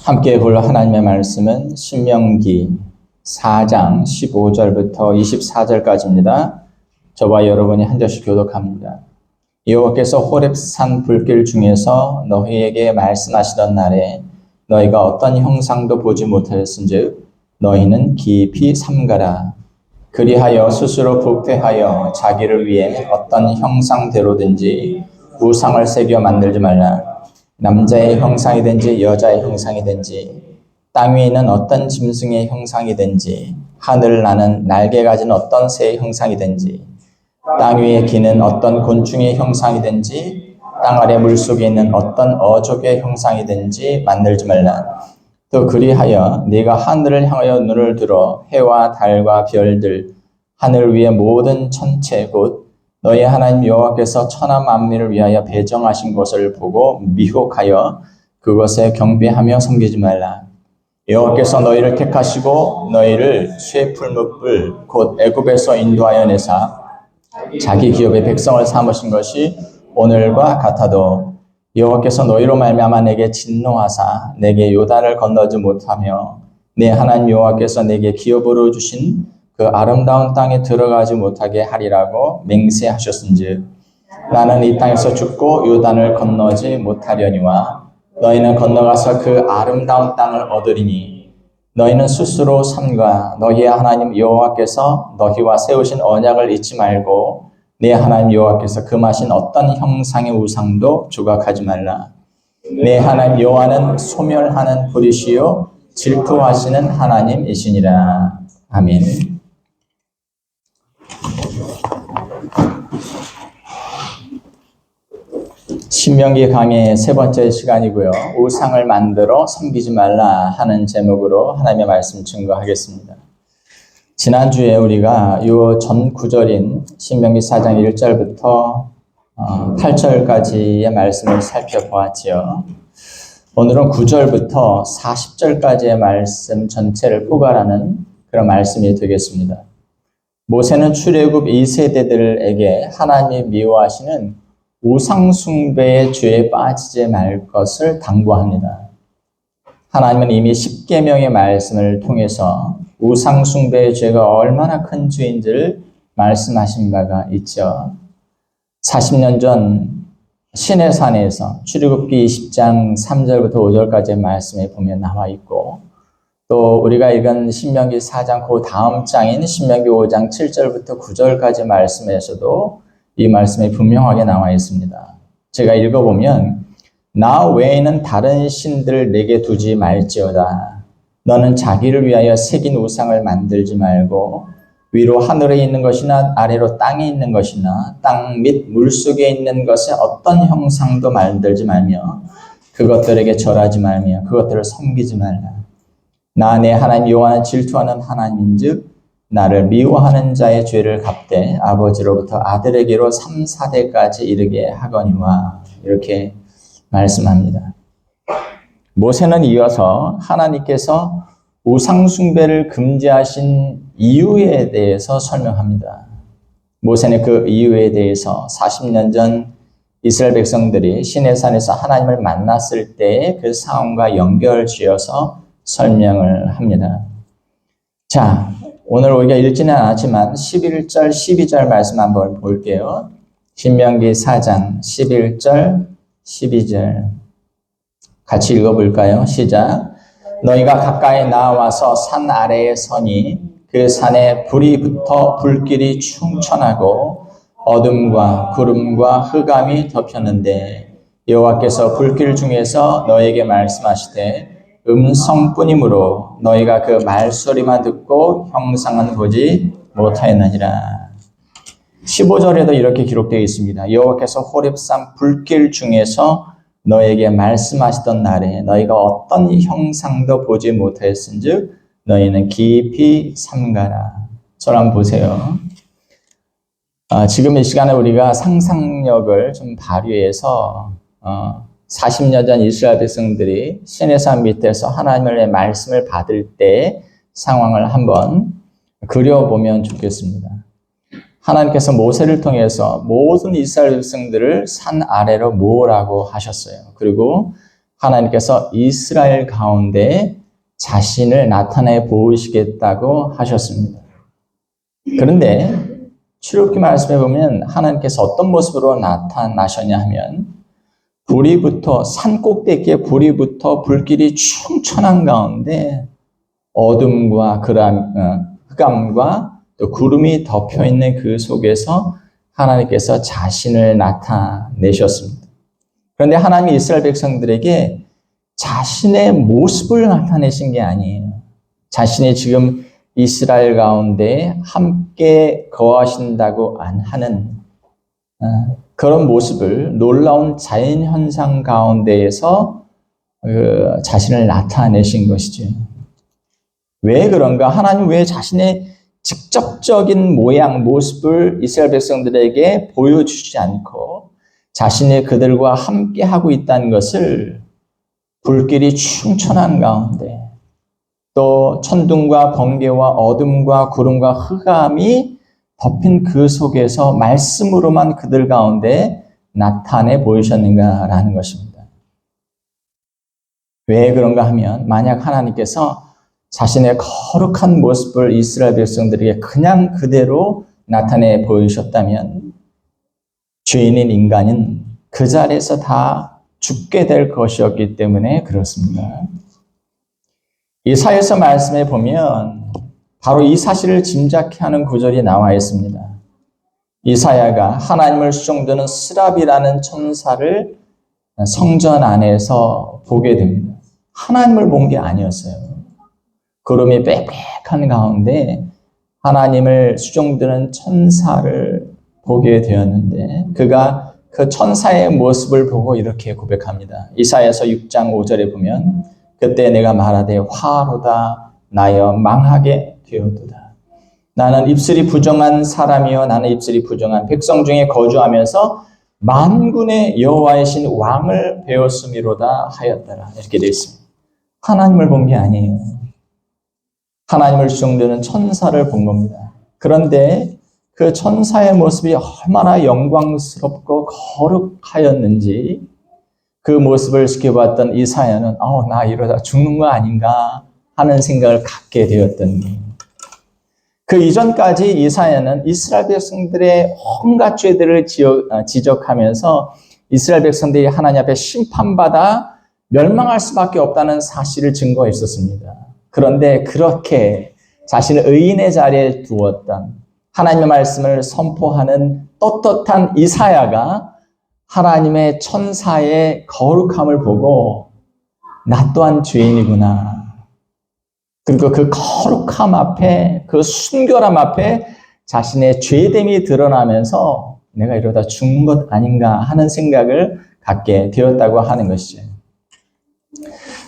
함께 볼 하나님의 말씀은 신명기 4장 15절부터 24절까지입니다. 저와 여러분이 한 절씩 교독합니다. 여호와께서 호렙산 불길 중에서 너희에게 말씀하시던 날에 너희가 어떤 형상도 보지 못하였은즉 너희는 깊이 삼가라. 그리하여 스스로 부패하여 자기를 위해 어떤 형상대로든지 우상을 새겨 만들지 말라. 남자의 형상이든지 여자의 형상이든지 땅 위에 있는 어떤 짐승의 형상이든지 하늘을 나는 날개 가진 어떤 새의 형상이든지 땅 위에 기는 어떤 곤충의 형상이든지 땅 아래 물속에 있는 어떤 어족의 형상이든지 만들지 말라. 또 그리하여 네가 하늘을 향하여 눈을 들어 해와 달과 별들 하늘 위의 모든 천체 곧 너희 하나님 여호와께서 천하 만민을 위하여 배정하신 것을 보고 미혹하여 그것에 경배하며 섬기지 말라. 여호와께서 너희를 택하시고 너희를 쇠풀무불 곧 애굽에서 인도하여 내사 자기 기업의 백성을 삼으신 것이 오늘과 같아도 여호와께서 너희로 말미암아 내게 진노하사 내게 요단을 건너지 못하며 내 하나님 여호와께서 내게 기업으로 주신 그 아름다운 땅에 들어가지 못하게 하리라고 맹세하셨은즉 나는 이 땅에서 죽고 요단을 건너지 못하려니와 너희는 건너가서 그 아름다운 땅을 얻으리니 너희는 스스로 삼가 너희의 하나님 여호와께서 너희와 세우신 언약을 잊지 말고 내 하나님 여호와께서 금하신 어떤 형상의 우상도 조각하지 말라. 내 하나님 여호와는 소멸하는 불이시요 질투하시는 하나님이시니라. 아멘. 신명기 강의 세 번째 시간이고요. 우상을 만들어 섬기지 말라 하는 제목으로 하나님의 말씀 증거하겠습니다. 지난주에 우리가 이 전 구절인 신명기 4장 1절부터 8절까지의 말씀을 살펴보았지요. 오늘은 9절부터 40절까지의 말씀 전체를 포괄하는 그런 말씀이 되겠습니다. 모세는 출애굽 2세대들에게 하나님이 미워하시는 우상숭배의 죄에 빠지지 말 것을 당부합니다. 하나님은 이미 십계명의 말씀을 통해서 우상숭배의 죄가 얼마나 큰 죄인지를 말씀하신 바가 있죠. 40년 전 시내산에서 출애굽기 20장 3절부터 5절까지의 말씀에 보면 나와 있고 또 우리가 읽은 신명기 4장 그 다음 장인 신명기 5장 7절부터 9절까지 말씀에서도 이 말씀이 분명하게 나와 있습니다. 제가 읽어보면 나 외에는 다른 신들을 내게 두지 말지어다. 너는 자기를 위하여 새긴 우상을 만들지 말고 위로 하늘에 있는 것이나 아래로 땅에 있는 것이나 땅 및 물속에 있는 것에 어떤 형상도 만들지 말며 그것들에게 절하지 말며 그것들을 섬기지 말라. 나 내 하나님 여호와는 질투하는 하나님인즉 나를 미워하는 자의 죄를 갚되 아버지로부터 아들에게로 3, 4대까지 이르게 하거니와 이렇게 말씀합니다. 모세는 이어서 하나님께서 우상숭배를 금지하신 이유에 대해서 설명합니다. 모세는 그 이유에 대해서 40년 전 이스라엘 백성들이 시내산에서 하나님을 만났을 때의 그 상황과 연결지어서 설명을 합니다. 자, 오늘 우리가 읽지는 않았지만 11절, 12절 말씀 한번 볼게요. 신명기 4장 11절, 12절 같이 읽어볼까요? 시작. 너희가 가까이 나와서 산 아래에 서니 그 산에 불이 붙어 불길이 충천하고 어둠과 구름과 흑암이 덮였는데 여호와께서 불길 중에서 너에게 말씀하시되 음성뿐이므로 너희가 그 말소리만 듣고 형상은 보지 못하였느니라. 15절에도 이렇게 기록되어 있습니다. 여호와께서 호렙산 불길 중에서 너에게 말씀하시던 날에 너희가 어떤 형상도 보지 못하였은즉 너희는 깊이 삼가라. 저를 한번 보세요. 지금 이 시간에 우리가 상상력을 좀 발휘해서 40년 전 이스라엘 백성들이 시내산 밑에서 하나님의 말씀을 받을 때 상황을 한번 그려보면 좋겠습니다. 하나님께서 모세를 통해서 모든 이스라엘 백성들을 산 아래로 모으라고 하셨어요. 그리고 하나님께서 이스라엘 가운데 자신을 나타내 보이시겠다고 하셨습니다. 그런데 출애굽기 말씀에 보면 하나님께서 어떤 모습으로 나타나셨냐 하면 산 꼭대기에 불이 붙어 불길이 충천한 가운데 어둠과 흑암과 또 구름이 덮여있는 그 속에서 하나님께서 자신을 나타내셨습니다. 그런데 하나님이 이스라엘 백성들에게 자신의 모습을 나타내신 게 아니에요. 자신이 지금 이스라엘 가운데 함께 거하신다고 하는 그런 모습을 놀라운 자연현상 가운데에서 자신을 나타내신 것이죠. 왜 그런가? 하나님 왜 자신의 직접적인 모습을 이스라엘 백성들에게 보여주지 않고 자신이 그들과 함께 하고 있다는 것을 불길이 충천한 가운데 또 천둥과 번개와 어둠과 구름과 흑암이 덮인 그 속에서 말씀으로만 그들 가운데 나타내 보이셨는가라는 것입니다. 왜 그런가 하면 만약 하나님께서 자신의 거룩한 모습을 이스라엘 백성들에게 그냥 그대로 나타내 보이셨다면 죄인인 인간은 그 자리에서 다 죽게 될 것이었기 때문에 그렇습니다. 이사야서 말씀에 보면 바로 이 사실을 짐작케 하는 구절이 나와 있습니다. 이사야가 하나님을 수종드는 스랍이라는 천사를 성전 안에서 보게 됩니다. 하나님을 본 게 아니었어요. 구름이 빽빽한 가운데 하나님을 수종드는 천사를 보게 되었는데 그가 그 천사의 모습을 보고 이렇게 고백합니다. 이사야서 6장 5절에 보면 그때 내가 말하되 화로다 나여 망하게 되었도다. 나는 입술이 부정한 사람이요 나는 입술이 부정한 백성 중에 거주하면서 만군의 여호와의 신 왕을 배웠음이로다 하였더라. 이렇게 되어 있습니다. 하나님을 본 게 아니에요. 하나님을 수종드는 천사를 본 겁니다. 그런데 그 천사의 모습이 얼마나 영광스럽고 거룩하였는지 그 모습을 지켜봤던 이사야는 나 이러다 죽는 거 아닌가 하는 생각을 갖게 되었던 거예요. 그 이전까지 이사야는 이스라엘 백성들의 온갖 죄들을 지적하면서 이스라엘 백성들이 하나님 앞에 심판받아 멸망할 수밖에 없다는 사실을 증거했었습니다. 그런데 그렇게 자신을 의인의 자리에 두었던 하나님의 말씀을 선포하는 떳떳한 이사야가 하나님의 천사의 거룩함을 보고 나 또한 죄인이구나. 그리고 그 거룩함 앞에 그 순결함 앞에 자신의 죄됨이 드러나면서 내가 이러다 죽는 것 아닌가 하는 생각을 갖게 되었다고 하는 것이죠.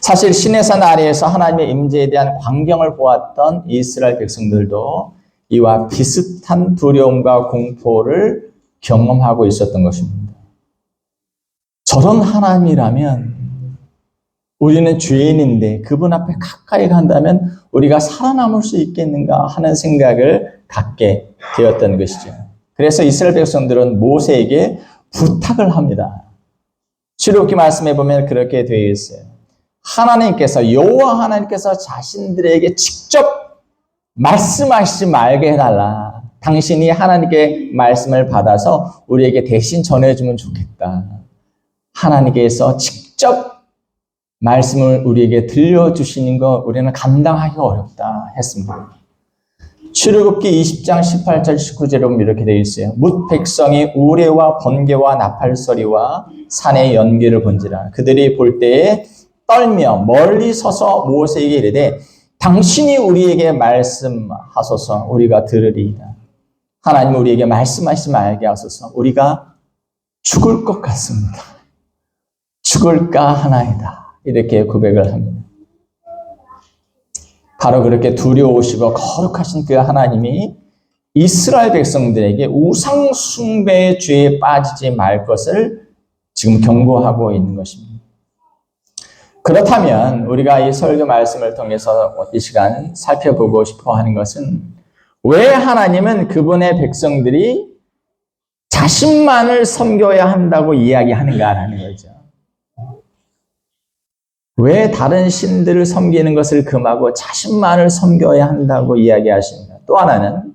사실 시내산 아래에서 하나님의 임재에 대한 광경을 보았던 이스라엘 백성들도 이와 비슷한 두려움과 공포를 경험하고 있었던 것입니다. 저런 하나님이라면 우리는 죄인인데 그분 앞에 가까이 간다면 우리가 살아남을 수 있겠는가 하는 생각을 갖게 되었던 것이죠. 그래서 이스라엘 백성들은 모세에게 부탁을 합니다. 출애굽기 말씀에 보면 그렇게 되어 있어요. 하나님께서 여호와 하나님께서 자신들에게 직접 말씀하시지 말게 해달라. 당신이 하나님께 말씀을 받아서 우리에게 대신 전해주면 좋겠다. 하나님께서 직접 말씀을 우리에게 들려주시는 거 우리는 감당하기가 어렵다 했습니다. 출애굽기 20장 18절 19절에 보면 이렇게 되어 있어요. 뭇 백성이 우레와 번개와 나팔소리와 산의 연기를 본지라. 그들이 볼 때에 떨며 멀리 서서 모세에게 이르되 당신이 우리에게 말씀하소서 우리가 들으리이다. 하나님 우리에게 말씀하시지 말게 하소서. 우리가 죽을 것 같습니다. 죽을까 하나이다. 이렇게 고백을 합니다. 바로 그렇게 두려우시고 거룩하신 그 하나님이 이스라엘 백성들에게 우상 숭배의 죄에 빠지지 말 것을 지금 경고하고 있는 것입니다. 그렇다면 우리가 이 설교 말씀을 통해서 이 시간 살펴보고 싶어 하는 것은 왜 하나님은 그분의 백성들이 자신만을 섬겨야 한다고 이야기하는가라는 거죠. 왜 다른 신들을 섬기는 것을 금하고 자신만을 섬겨야 한다고 이야기하십니다. 또 하나는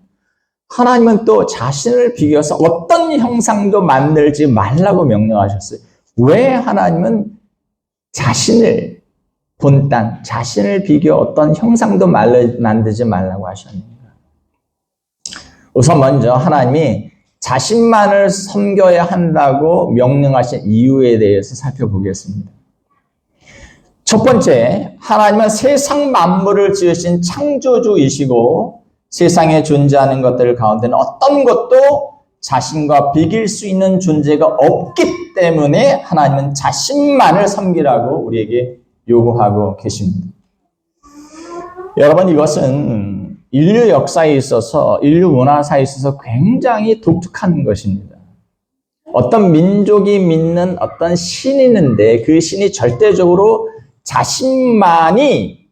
하나님은 또 자신을 비교해서 어떤 형상도 만들지 말라고 명령하셨어요. 왜 하나님은 자신을 본딴, 자신을 비교 어떤 형상도 만들지 말라고 하셨는가? 우선 먼저 하나님이 자신만을 섬겨야 한다고 명령하신 이유에 대해서 살펴보겠습니다. 첫 번째, 하나님은 세상 만물을 지으신 창조주이시고 세상에 존재하는 것들 가운데는 어떤 것도 자신과 비길 수 있는 존재가 없기 때문에 하나님은 자신만을 섬기라고 우리에게 요구하고 계십니다. 여러분, 이것은 인류 역사에 있어서, 인류 문화사에 있어서 굉장히 독특한 것입니다. 어떤 민족이 믿는 어떤 신이 있는데 그 신이 절대적으로 자신만이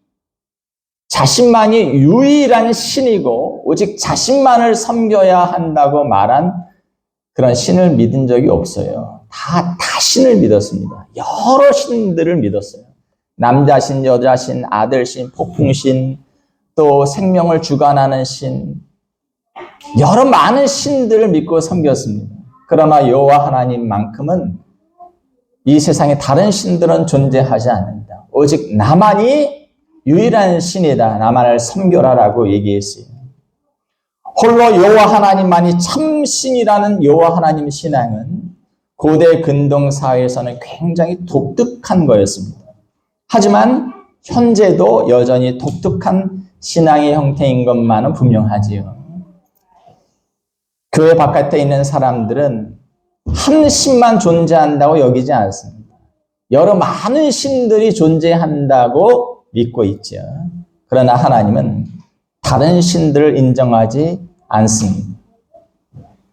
유일한 신이고 오직 자신만을 섬겨야 한다고 말한 그런 신을 믿은 적이 없어요. 다 신을 믿었습니다. 여러 신들을 믿었어요. 남자신, 여자신, 아들신, 폭풍신, 또 생명을 주관하는 신, 여러 많은 신들을 믿고 섬겼습니다. 그러나 여호와 하나님만큼은 이 세상에 다른 신들은 존재하지 않는다. 오직 나만이 유일한 신이다. 나만을 섬겨라라고 얘기했어요. 홀로 여호와 하나님만이 참 신이라는 여호와 하나님 신앙은 고대 근동 사회에서는 굉장히 독특한 거였습니다. 하지만 현재도 여전히 독특한 신앙의 형태인 것만은 분명하지요. 교회 바깥에 있는 사람들은 한 신만 존재한다고 여기지 않습니다. 여러 많은 신들이 존재한다고 믿고 있죠. 그러나 하나님은 다른 신들을 인정하지 않습니다.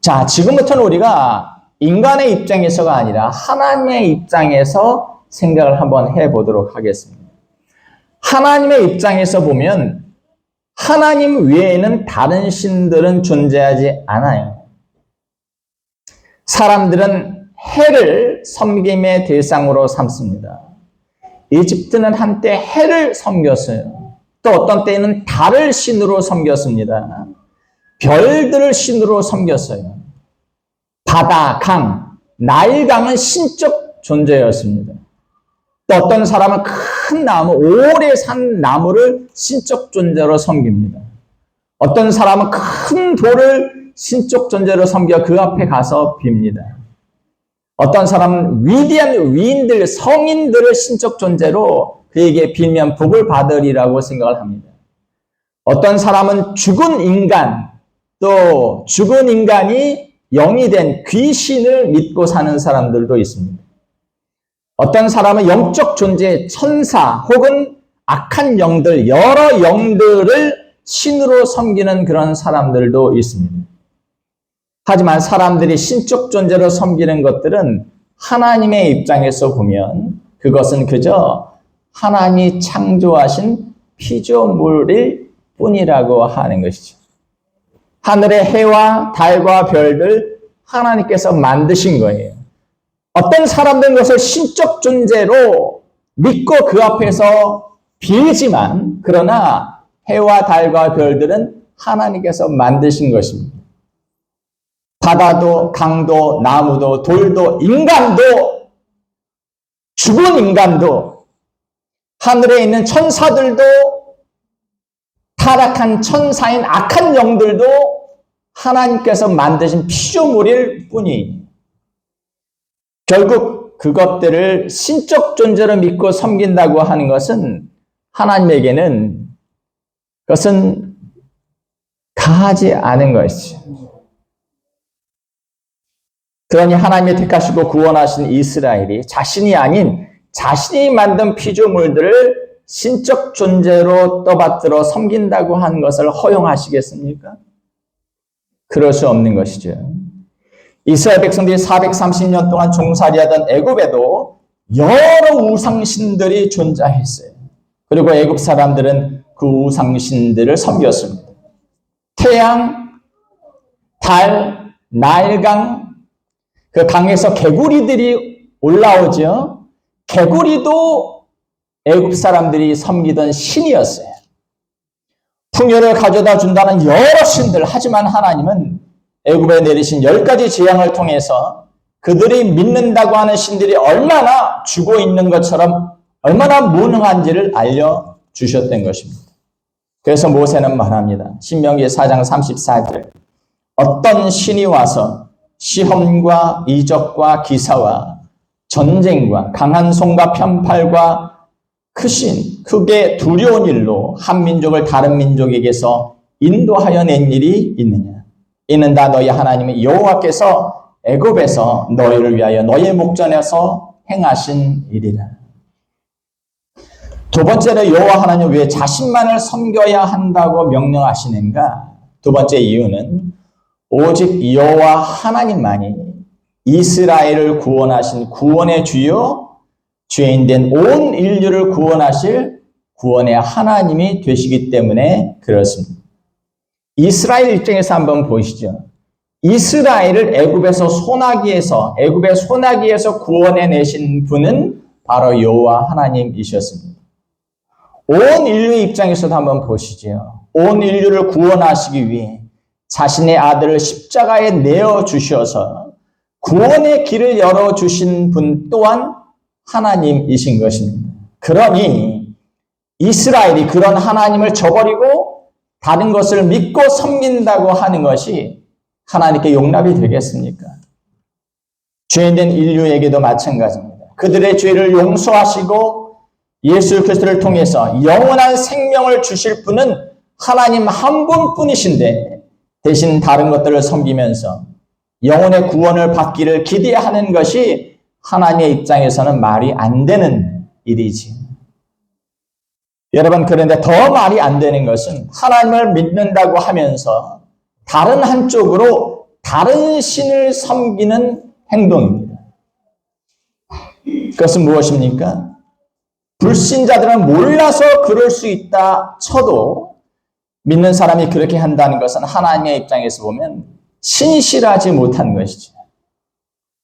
자, 지금부터는 우리가 인간의 입장에서가 아니라 하나님의 입장에서 생각을 한번 해보도록 하겠습니다. 하나님의 입장에서 보면 하나님 외에는 다른 신들은 존재하지 않아요. 사람들은 해를 섬김의 대상으로 삼습니다. 이집트는 한때 해를 섬겼어요. 또 어떤 때에는 달을 신으로 섬겼습니다. 별들을 신으로 섬겼어요. 바다, 강, 나일강은 신적 존재였습니다. 또 어떤 사람은 큰 나무, 오래 산 나무를 신적 존재로 섬깁니다. 어떤 사람은 큰 돌을 신적 존재로 섬겨 그 앞에 가서 빕니다. 어떤 사람은 위대한 위인들, 성인들을 신적 존재로 그에게 빌면 복을 받으리라고 생각을 합니다. 어떤 사람은 죽은 인간, 또 죽은 인간이 영이 된 귀신을 믿고 사는 사람들도 있습니다. 어떤 사람은 영적 존재, 천사 혹은 악한 영들, 여러 영들을 신으로 섬기는 그런 사람들도 있습니다. 하지만 사람들이 신적 존재로 섬기는 것들은 하나님의 입장에서 보면 그것은 그저 하나님이 창조하신 피조물일 뿐이라고 하는 것이죠. 하늘의 해와 달과 별들 하나님께서 만드신 거예요. 어떤 사람들은 그것을 신적 존재로 믿고 그 앞에서 빌지만 그러나 해와 달과 별들은 하나님께서 만드신 것입니다. 바다도 강도 나무도 돌도 인간도 죽은 인간도 하늘에 있는 천사들도 타락한 천사인 악한 영들도 하나님께서 만드신 피조물일 뿐이에요. 결국 그것들을 신적 존재로 믿고 섬긴다고 하는 것은 하나님에게는 그것은 가하지 않은 것이죠. 그러니 하나님이 택하시고 구원하신 이스라엘이 자신이 아닌 자신이 만든 피조물들을 신적 존재로 떠받들어 섬긴다고 하는 것을 허용하시겠습니까? 그럴 수 없는 것이죠. 이스라엘 백성들이 430년 동안 종살이하던 애굽에도 여러 우상신들이 존재했어요. 그리고 애굽 사람들은 그 우상신들을 섬겼습니다. 태양, 달, 나일강, 그 강에서 개구리들이 올라오죠. 개구리도 애굽 사람들이 섬기던 신이었어요. 풍요를 가져다 준다는 여러 신들, 하지만 하나님은 애굽에 내리신 10가지 재앙을 통해서 그들이 믿는다고 하는 신들이 얼마나 죽어 있는 것처럼 얼마나 무능한지를 알려주셨던 것입니다. 그래서 모세는 말합니다. 신명기 4장 34절. 어떤 신이 와서 시험과 이적과 기사와 전쟁과 강한 손과 편팔과 크게 두려운 일로 한 민족을 다른 민족에게서 인도하여 낸 일이 있느냐. 이는 다 너희 하나님의 여호와께서 애굽에서 너희를 위하여 너희의 목전에서 행하신 일이라. 두 번째로 여호와 하나님 왜 자신만을 섬겨야 한다고 명령하시는가? 두 번째 이유는 오직 여호와 하나님만이 이스라엘을 구원하신 구원의 주요 죄인된 온 인류를 구원하실 구원의 하나님이 되시기 때문에 그렇습니다. 이스라엘 입장에서 한번 보시죠. 이스라엘을 애굽의 소나기에서 구원해내신 분은 바로 여호와 하나님이셨습니다. 온 인류의 입장에서도 한번 보시죠. 온 인류를 구원하시기 위해 자신의 아들을 십자가에 내어주셔서 구원의 길을 열어주신 분 또한 하나님이신 것입니다. 그러니 이스라엘이 그런 하나님을 저버리고 다른 것을 믿고 섬긴다고 하는 것이 하나님께 용납이 되겠습니까? 죄인된 인류에게도 마찬가지입니다. 그들의 죄를 용서하시고 예수 그리스도를 통해서 영원한 생명을 주실 분은 하나님 한 분뿐이신데 대신 다른 것들을 섬기면서 영혼의 구원을 받기를 기대하는 것이 하나님의 입장에서는 말이 안 되는 일이지. 여러분, 그런데 더 말이 안 되는 것은 하나님을 믿는다고 하면서 다른 한쪽으로 다른 신을 섬기는 행동입니다. 그것은 무엇입니까? 불신자들은 몰라서 그럴 수 있다 쳐도 믿는 사람이 그렇게 한다는 것은 하나님의 입장에서 보면 신실하지 못한 것이죠.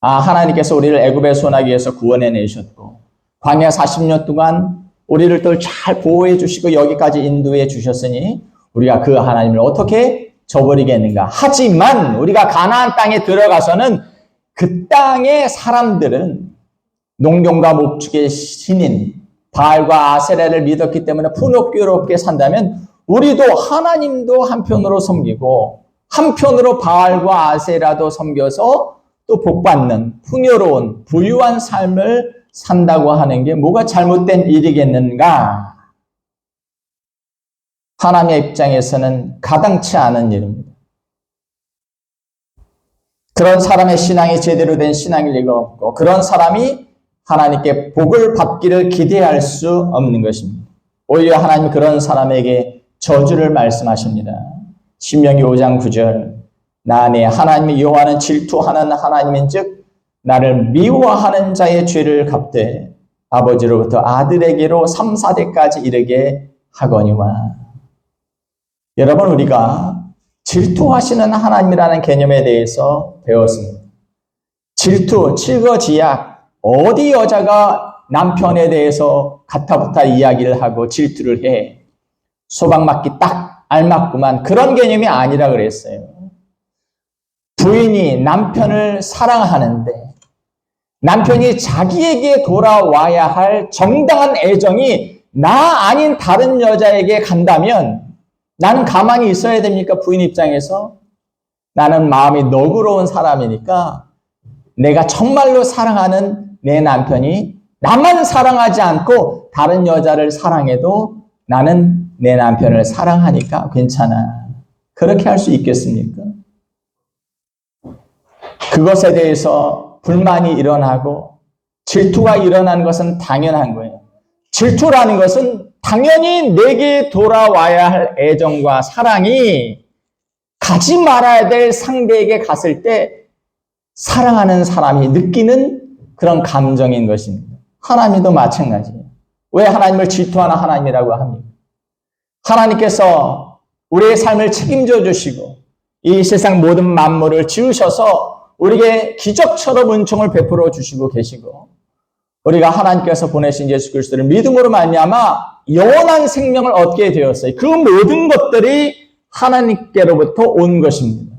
하나님께서 우리를 애굽의 소나기에서 구원해내셨고 광야 40년 동안 우리를 또 잘 보호해 주시고 여기까지 인도해 주셨으니 우리가 그 하나님을 어떻게 저버리겠는가. 하지만 우리가 가나안 땅에 들어가서는 그 땅의 사람들은 농경과 목축의 신인 바알과 아세라를 믿었기 때문에 풍요롭게 산다면 우리도 하나님도 한편으로 섬기고 한편으로 바알과 아세라도 섬겨서 또 복받는 풍요로운 부유한 삶을 산다고 하는 게 뭐가 잘못된 일이겠는가? 하나님의 입장에서는 가당치 않은 일입니다. 그런 사람의 신앙이 제대로 된 신앙일 리가 없고 그런 사람이 하나님께 복을 받기를 기대할 수 없는 것입니다. 오히려 하나님은 그런 사람에게 저주를 말씀하십니다. 신명기 5장 9절 나 내 하나님의 여호와는 질투하는 하나님인즉 나를 미워하는 자의 죄를 갚되 아버지로부터 아들에게로 3, 4대까지 이르게 하거니와. 여러분, 우리가 질투하시는 하나님이라는 개념에 대해서 배웠습니다. 질투, 칠거지약, 어디 여자가 남편에 대해서 가타부타 이야기를 하고 질투를 해. 소방 맞기 딱 알맞구만. 그런 개념이 아니라 그랬어요. 부인이 남편을 사랑하는데 남편이 자기에게 돌아와야 할 정당한 애정이 나 아닌 다른 여자에게 간다면 나는 가만히 있어야 됩니까? 부인 입장에서 나는 마음이 너그러운 사람이니까 내가 정말로 사랑하는 내 남편이 나만 사랑하지 않고 다른 여자를 사랑해도 나는 내 남편을 사랑하니까 괜찮아. 그렇게 할 수 있겠습니까? 그것에 대해서 불만이 일어나고 질투가 일어나는 것은 당연한 거예요. 질투라는 것은 당연히 내게 돌아와야 할 애정과 사랑이 가지 말아야 될 상대에게 갔을 때 사랑하는 사람이 느끼는 그런 감정인 것입니다. 하나님도 마찬가지예요. 왜 하나님을 질투하는 하나님이라고 합니까? 하나님께서 우리의 삶을 책임져 주시고 이 세상 모든 만물을 지으셔서 우리에게 기적처럼 은총을 베풀어 주시고 계시고 우리가 하나님께서 보내신 예수 그리스도를 믿음으로 말미암아 영원한 생명을 얻게 되었어요. 그 모든 것들이 하나님께로부터 온 것입니다.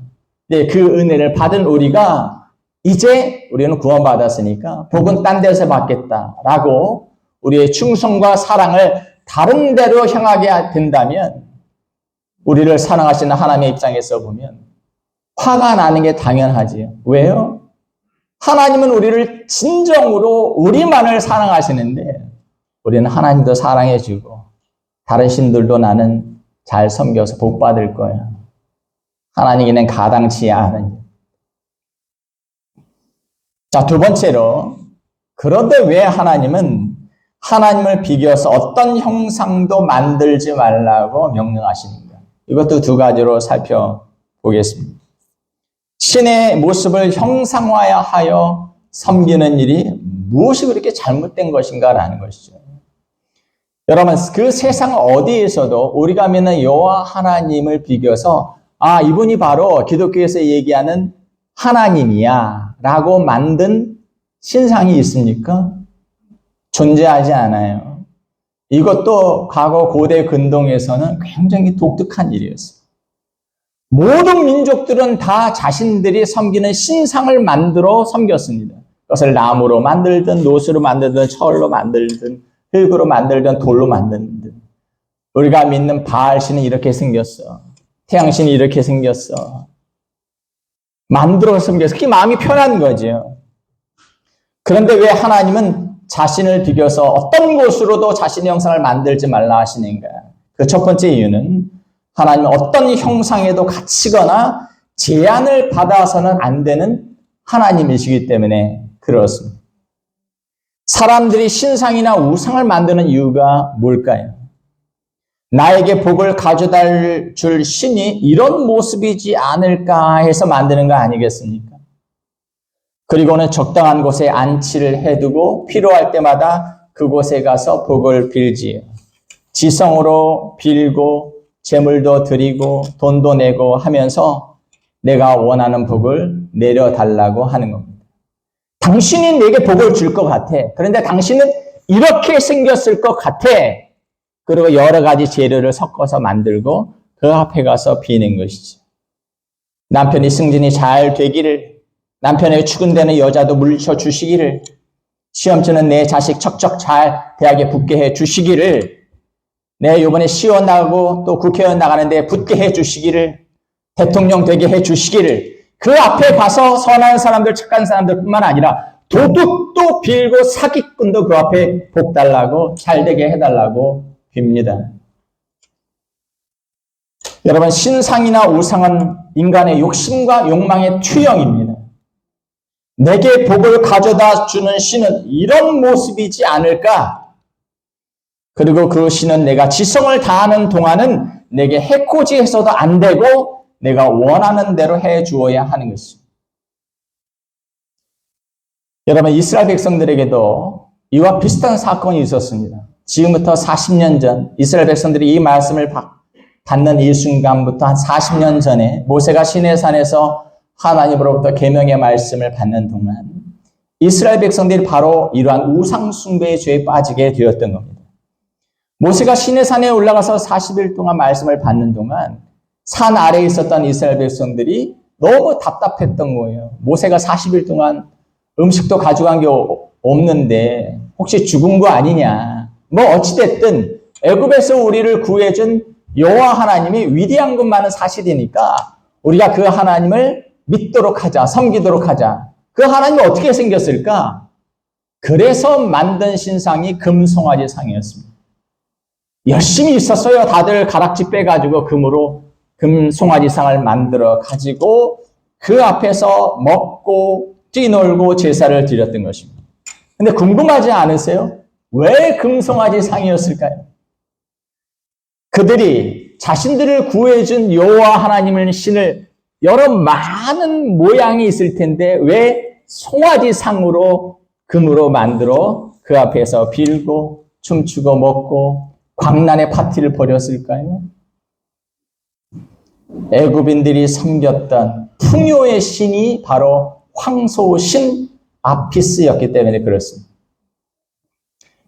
네, 그 은혜를 받은 우리가 이제 우리는 구원받았으니까 복은 딴 데서 받겠다라고 우리의 충성과 사랑을 다른 데로 향하게 된다면 우리를 사랑하시는 하나님의 입장에서 보면 화가 나는 게 당연하지요. 왜요? 하나님은 우리를 진정으로 우리만을 사랑하시는데 우리는 하나님도 사랑해주고 다른 신들도 나는 잘 섬겨서 복 받을 거야. 하나님에게는 가당치 않은. 자, 두 번째로 그런데 왜 하나님은 하나님을 비교해서 어떤 형상도 만들지 말라고 명령하십니까? 이것도 두 가지로 살펴보겠습니다. 신의 모습을 형상화하여 섬기는 일이 무엇이 그렇게 잘못된 것인가라는 것이죠. 여러분, 그 세상 어디에서도 우리가 믿는 여호와 하나님을 비교해서 이분이 바로 기독교에서 얘기하는 하나님이야 라고 만든 신상이 있습니까? 존재하지 않아요. 이것도 과거 고대 근동에서는 굉장히 독특한 일이었어요. 모든 민족들은 다 자신들이 섬기는 신상을 만들어 섬겼습니다. 그것을 나무로 만들든 노수로 만들든 철로 만들든 흙으로 만들든 돌로 만들든. 우리가 믿는 바알신은 이렇게 생겼어. 태양신이 이렇게 생겼어. 만들어 섬겼어. 그게 마음이 편한 거죠. 그런데 왜 하나님은 자신을 비교해서 어떤 곳으로도 자신의 형상을 만들지 말라 하시는가? 그 첫 번째 이유는 하나님은 어떤 형상에도 갇히거나 제한을 받아서는 안 되는 하나님이시기 때문에 그렇습니다. 사람들이 신상이나 우상을 만드는 이유가 뭘까요? 나에게 복을 가져다 줄 신이 이런 모습이지 않을까 해서 만드는 거 아니겠습니까? 그리고는 적당한 곳에 안치를 해두고 필요할 때마다 그곳에 가서 복을 빌지요. 지성으로 빌고 재물도 드리고 돈도 내고 하면서 내가 원하는 복을 내려달라고 하는 겁니다. 당신이 내게 복을 줄 것 같아. 그런데 당신은 이렇게 생겼을 것 같아. 그리고 여러 가지 재료를 섞어서 만들고 그 앞에 가서 비는 것이죠. 남편이 승진이 잘 되기를, 남편에게 추근되는 여자도 물리쳐 주시기를, 시험 치는 내 자식 척척 잘 대학에 붙게 해 주시기를, 내 이번에 시원 나가고 또 국회의원 나가는데 붙게 해 주시기를, 대통령 되게 해 주시기를, 그 앞에 가서 선한 사람들, 착한 사람들뿐만 아니라 도둑도 빌고 사기꾼도 그 앞에 복 달라고, 잘 되게 해달라고 빕니다. 여러분, 신상이나 우상은 인간의 욕심과 욕망의 투영입니다. 내게 복을 가져다 주는 신은 이런 모습이지 않을까? 그리고 그 신은 내가 지성을 다하는 동안은 내게 해코지해서도 안 되고 내가 원하는 대로 해 주어야 하는 것입니다. 여러분, 이스라엘 백성들에게도 이와 비슷한 사건이 있었습니다. 지금부터 40년 전 이스라엘 백성들이 이 말씀을 받는 이 순간부터 한 40년 전에 모세가 시내산에서 하나님으로부터 계명의 말씀을 받는 동안 이스라엘 백성들이 바로 이러한 우상 숭배의 죄에 빠지게 되었던 겁니다. 모세가 시내산에 올라가서 40일 동안 말씀을 받는 동안 산 아래에 있었던 이스라엘 백성들이 너무 답답했던 거예요. 모세가 40일 동안 음식도 가져간 게 없는데 혹시 죽은 거 아니냐. 뭐 어찌됐든 애굽에서 우리를 구해준 여호와 하나님이 위대한 것만은 사실이니까 우리가 그 하나님을 믿도록 하자, 섬기도록 하자. 그 하나님이 어떻게 생겼을까? 그래서 만든 신상이 금송아지 상이었습니다. 열심히 있었어요. 다들 가락지 빼가지고 금송아지 상을 만들어 가지고 그 앞에서 먹고 뛰놀고 제사를 드렸던 것입니다. 근데 궁금하지 않으세요? 왜 금송아지 상이었을까요? 그들이 자신들을 구해준 여호와 하나님의 신을 여러 많은 모양이 있을 텐데 왜 송아지 상으로 금으로 만들어 그 앞에서 빌고 춤추고 먹고 광란의 파티를 벌였을까요? 애굽인들이 섬겼던 풍요의 신이 바로 황소신 아피스였기 때문에 그렇습니다.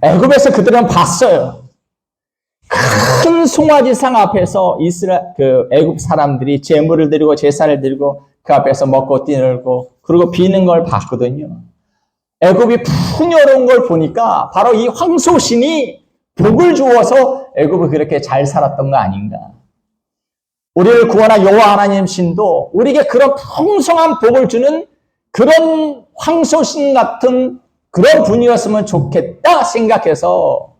애굽에서 그들은 봤어요. 큰 송아지상 앞에서 애굽 사람들이 제물을 드리고 제사를 드리고 그 앞에서 먹고 뛰놀고 그리고 비는 걸 봤거든요. 애굽이 풍요로운 걸 보니까 바로 이 황소신이 복을 주어서 애굽을 그렇게 잘 살았던 거 아닌가. 우리를 구원한 여호와 하나님 신도 우리에게 그런 풍성한 복을 주는 그런 황소신 같은 그런 분이었으면 좋겠다 생각해서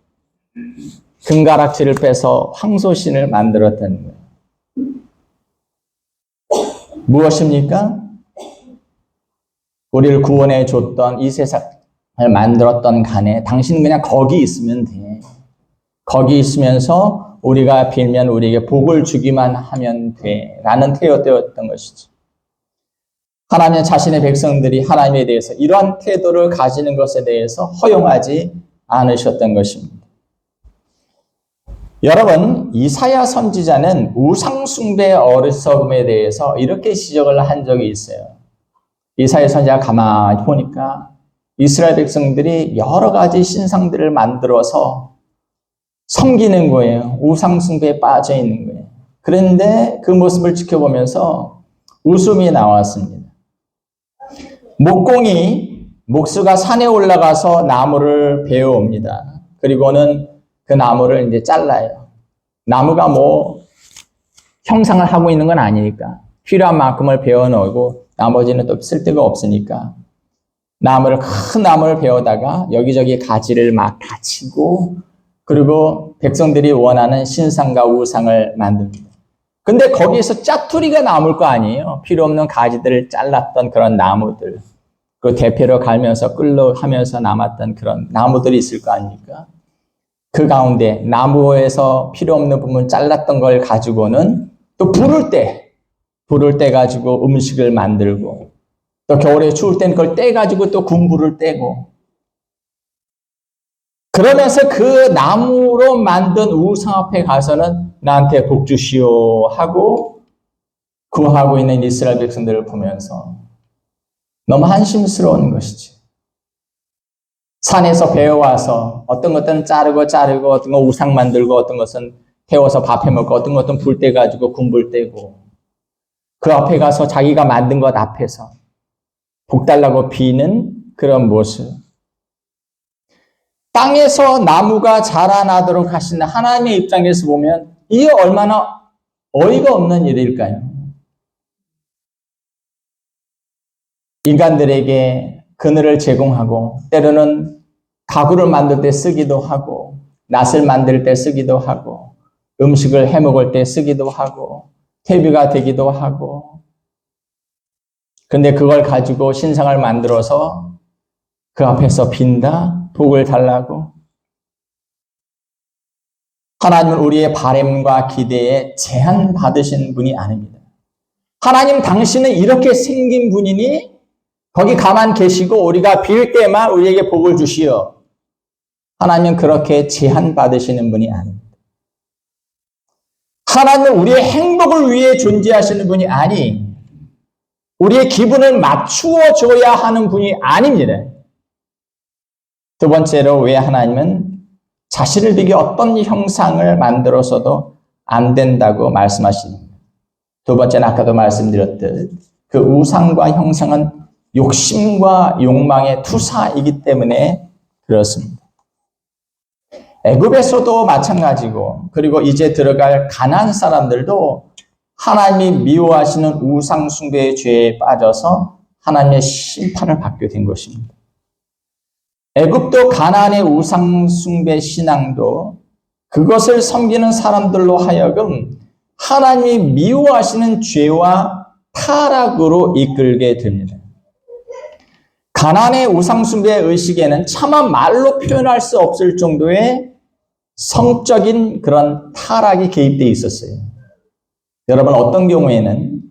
금가락지를 빼서 황소신을 만들었다는 거예요. 무엇입니까? 우리를 구원해 줬던 이 세상을 만들었던 간에 당신은 그냥 거기 있으면 돼. 거기 있으면서 우리가 빌면 우리에게 복을 주기만 하면 돼. 라는 태도였던 것이죠. 하나님은 자신의 백성들이 하나님에 대해서 이러한 태도를 가지는 것에 대해서 허용하지 않으셨던 것입니다. 여러분, 이사야 선지자는 우상숭배 어리석음에 대해서 이렇게 지적을 한 적이 있어요. 이사야 선지자가 가만히 보니까 이스라엘 백성들이 여러 가지 신상들을 만들어서 섬기는 거예요. 우상숭배에 빠져 있는 거예요. 그런데 그 모습을 지켜보면서 웃음이 나왔습니다. 목수가 산에 올라가서 나무를 베어옵니다. 그리고는 그 나무를 이제 잘라요. 나무가 형상을 하고 있는 건 아니니까 필요한 만큼을 베어 놓고 나머지는 또 쓸데가 없으니까 큰 나무를 베어다가 여기저기 가지를 막 다치고 그리고 백성들이 원하는 신상과 우상을 만듭니다. 근데 거기에서 짜투리가 남을 거 아니에요. 필요 없는 가지들을 잘랐던 그런 나무들. 그 대패로 갈면서 끌러 하면서 남았던 그런 나무들이 있을 거 아닙니까? 그 가운데 나무에서 필요 없는 부분 잘랐던 걸 가지고는 또 불을 때 가지고 음식을 만들고 또 겨울에 추울 때는 그걸 떼 가지고 또 군불을 떼고 그러면서 그 나무로 만든 우상 앞에 가서는 나한테 복 주시오 하고 구하고 있는 이스라엘 백성들을 보면서 너무 한심스러운 것이지. 산에서 배워와서 어떤 것들은 자르고 어떤 거 우상 만들고 어떤 것은 태워서 밥해 먹고 어떤 것은 불 떼 가지고 군불 떼고 그 앞에 가서 자기가 만든 것 앞에서 복 달라고 비는 그런 모습. 땅에서 나무가 자라나도록 하시는 하나님의 입장에서 보면 이게 얼마나 어이가 없는 일일까요? 인간들에게 그늘을 제공하고 때로는 가구를 만들 때 쓰기도 하고 낫을 만들 때 쓰기도 하고 음식을 해먹을 때 쓰기도 하고 퇴비가 되기도 하고 근데 그걸 가지고 신상을 만들어서 그 앞에서 빈다? 복을 달라고? 하나님은 우리의 바램과 기대에 제한받으신 분이 아닙니다. 하나님 당신은 이렇게 생긴 분이니 거기 가만 계시고 우리가 빌 때만 우리에게 복을 주시오. 하나님은 그렇게 제한받으시는 분이 아닙니다. 하나님은 우리의 행복을 위해 존재하시는 분이 아니 우리의 기분을 맞추어 줘야 하는 분이 아닙니다. 두 번째로 왜 하나님은 자신을 비게 어떤 형상을 만들어서도 안 된다고 말씀하십니다. 두 번째는 아까도 말씀드렸듯 그 우상과 형상은 욕심과 욕망의 투사이기 때문에 그렇습니다. 애굽에서도 마찬가지고 그리고 이제 들어갈 가나안 사람들도 하나님이 미워하시는 우상 숭배의 죄에 빠져서 하나님의 심판을 받게 된 것입니다. 애굽도 가나안의 우상 숭배 신앙도 그것을 섬기는 사람들로 하여금 하나님이 미워하시는 죄와 타락으로 이끌게 됩니다. 가나안의 우상 숭배 의식에는 차마 말로 표현할 수 없을 정도의 성적인 그런 타락이 개입되어 있었어요. 여러분 어떤 경우에는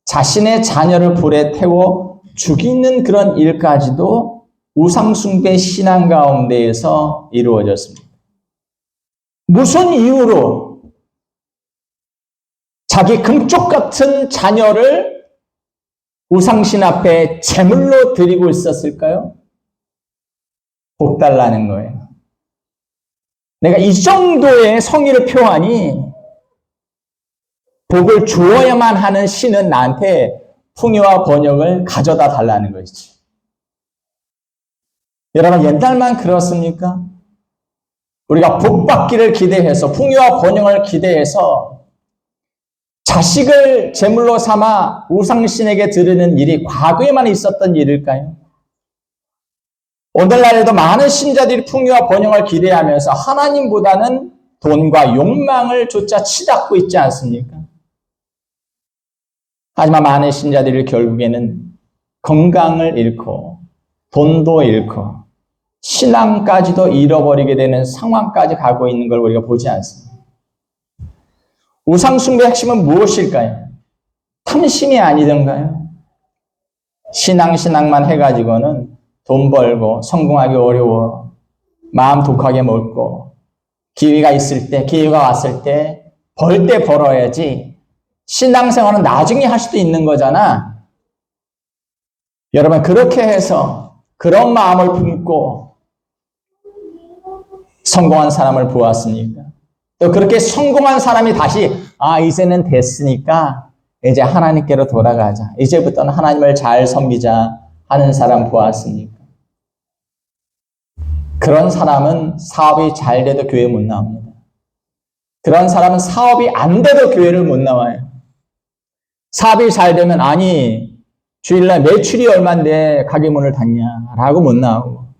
자신의 자녀를 불에 태워 죽이는 그런 일까지도 우상숭배 신앙 가운데에서 이루어졌습니다. 무슨 이유로 자기 금쪽 같은 자녀를 우상신 앞에 제물로 드리고 있었을까요? 복 달라는 거예요. 내가 이 정도의 성의를 표하니 복을 주어야만 하는 신은 나한테 풍요와 번영을 가져다 달라는 것이지. 여러분, 옛날만 그렇습니까? 우리가 복 받기를 기대해서, 풍요와 번영을 기대해서 자식을 제물로 삼아 우상신에게 드리는 일이 과거에만 있었던 일일까요? 오늘날에도 많은 신자들이 풍요와 번영을 기대하면서 하나님보다는 돈과 욕망을 조차 치닫고 있지 않습니까? 하지만 많은 신자들이 결국에는 건강을 잃고 돈도 잃고 신앙까지도 잃어버리게 되는 상황까지 가고 있는 걸 우리가 보지 않습니다. 우상숭배의 핵심은 무엇일까요? 탐심이 아니던가요? 신앙만 해가지고는 돈 벌고 성공하기 어려워, 마음 독하게 먹고, 기회가 있을 때, 기회가 왔을 때 벌 때 벌어야지, 신앙생활은 나중에 할 수도 있는 거잖아. 여러분, 그렇게 해서 그런 마음을 품고 성공한 사람을 보았습니까? 또 그렇게 성공한 사람이 다시 이제는 됐으니까 이제 하나님께로 돌아가자, 이제부터는 하나님을 잘 섬기자 하는 사람 보았습니까? 그런 사람은 사업이 잘 돼도 교회 못 나옵니다. 그런 사람은 사업이 안 돼도 교회를 못 나와요. 사업이 잘 되면 주일날 매출이 얼만데 가게 문을 닫냐라고 못 나오고,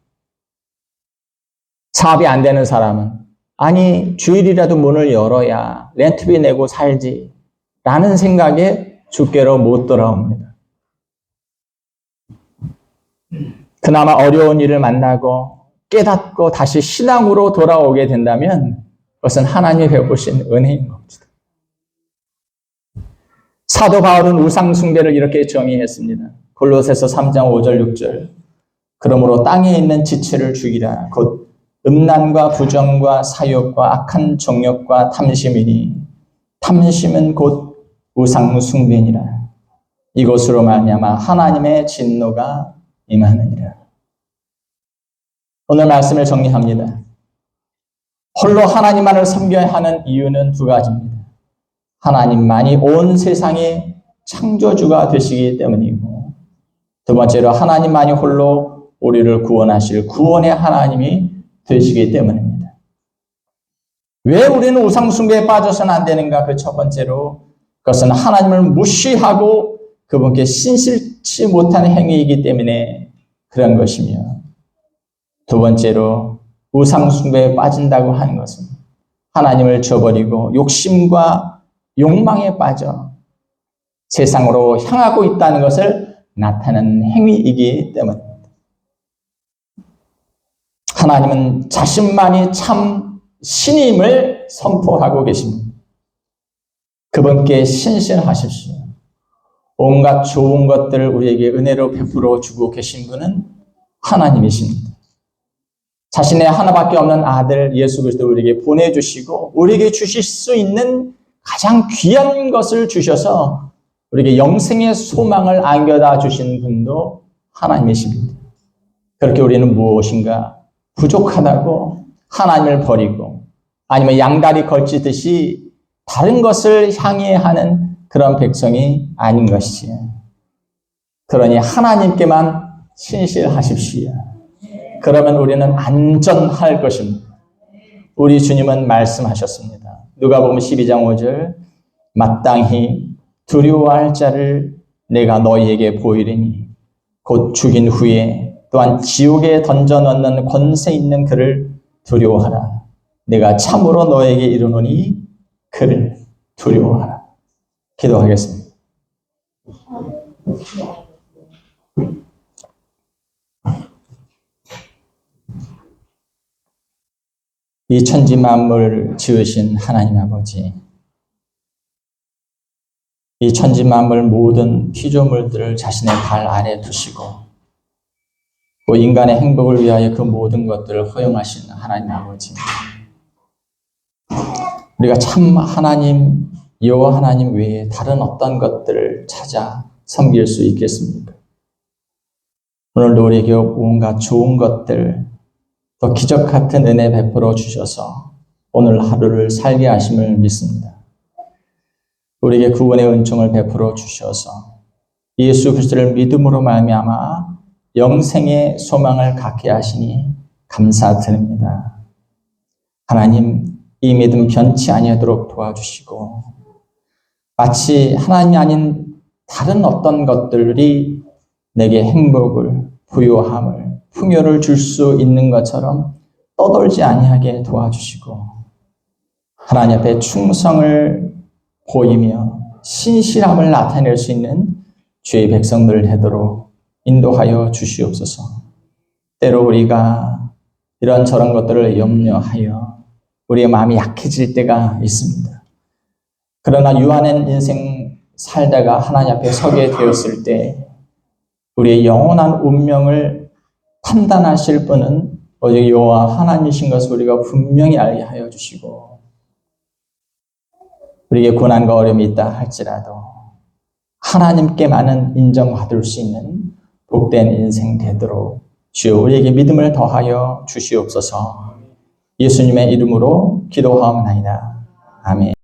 사업이 안 되는 사람은 주일이라도 문을 열어야 렌트비 내고 살지 라는 생각에 주께로 못 돌아옵니다. 그나마 어려운 일을 만나고 깨닫고 다시 신앙으로 돌아오게 된다면 그것은 하나님이 베푸신 은혜인 겁니다. 사도 바울은 우상 숭배를 이렇게 정의했습니다. 골로새서 3장 5절 6절. 그러므로 땅에 있는 지체를 죽이라. 곧 음란과 부정과 사욕과 악한 정욕과 탐심이니 탐심은 곧 우상 숭배니라. 이것으로 말미암아 하나님의 진노가 임하느니라. 오늘 말씀을 정리합니다. 홀로 하나님만을 섬겨야 하는 이유는 두 가지입니다. 하나님만이 온 세상의 창조주가 되시기 때문이고, 두 번째로 하나님만이 홀로 우리를 구원하실 구원의 하나님이 되시기 때문입니다. 왜 우리는 우상숭배에 빠져서는 안 되는가? 그 첫 번째로 그것은 하나님을 무시하고 그분께 신실치 못하는 행위이기 때문에 그런 것이며, 두 번째로 우상숭배에 빠진다고 하는 것은 하나님을 저버리고 욕심과 욕망에 빠져 세상으로 향하고 있다는 것을 나타내는 행위이기 때문입니다. 하나님은 자신만이 참 신임을 선포하고 계십니다. 그분께 신실하십시오. 온갖 좋은 것들을 우리에게 은혜로 베풀어 주고 계신 분은 하나님이십니다. 자신의 하나밖에 없는 아들 예수 그리스도를 우리에게 보내주시고 우리에게 주실 수 있는 가장 귀한 것을 주셔서 우리에게 영생의 소망을 안겨다 주신 분도 하나님이십니다. 그렇게 우리는 무엇인가 부족하다고 하나님을 버리고 아니면 양다리 걸치듯이 다른 것을 향해 하는 그런 백성이 아닌 것이지요. 그러니 하나님께만 신실하십시오. 그러면 우리는 안전할 것입니다. 우리 주님은 말씀하셨습니다. 누가복음 12장 5절, 마땅히 두려워할 자를 내가 너희에게 보이리니 곧 죽인 후에 또한 지옥에 던져넣는 권세 있는 그를 두려워하라. 내가 참으로 너에게 이르노니 그를 두려워하라. 기도하겠습니다. 이 천지 만물을 지으신 하나님 아버지, 이 천지 만물 모든 피조물들을 자신의 발 아래 두시고 또 인간의 행복을 위하여 그 모든 것들을 허용하신 하나님 아버지, 우리가 참 하나님, 여호와 하나님 외에 다른 어떤 것들을 찾아 섬길 수 있겠습니까? 오늘도 우리에게 온갖 좋은 것들, 또 기적 같은 은혜 베풀어 주셔서 오늘 하루를 살게 하심을 믿습니다. 우리에게 구원의 은총을 베풀어 주셔서 예수 그리스도를 믿음으로 말미암아 영생의 소망을 갖게 하시니 감사드립니다. 하나님, 이 믿음 변치 아니하도록 도와주시고 마치 하나님이 아닌 다른 어떤 것들이 내게 행복을, 부요함을, 풍요를 줄 수 있는 것처럼 떠돌지 아니하게 도와주시고 하나님 앞에 충성을 보이며 신실함을 나타낼 수 있는 주의 백성들 되도록 인도하여 주시옵소서. 때로 우리가 이런저런 것들을 염려하여 우리의 마음이 약해질 때가 있습니다. 그러나 유한한 인생 살다가 하나님 앞에 서게 되었을 때 우리의 영원한 운명을 판단하실 분은 오직 여호와 하나님이신 것을 우리가 분명히 알게 하여 주시고 우리에게 고난과 어려움이 있다 할지라도 하나님께만은 인정받을 수 있는 복된 인생 되도록 주여 우리에게 믿음을 더하여 주시옵소서. 예수님의 이름으로 기도하옵나이다. 아멘.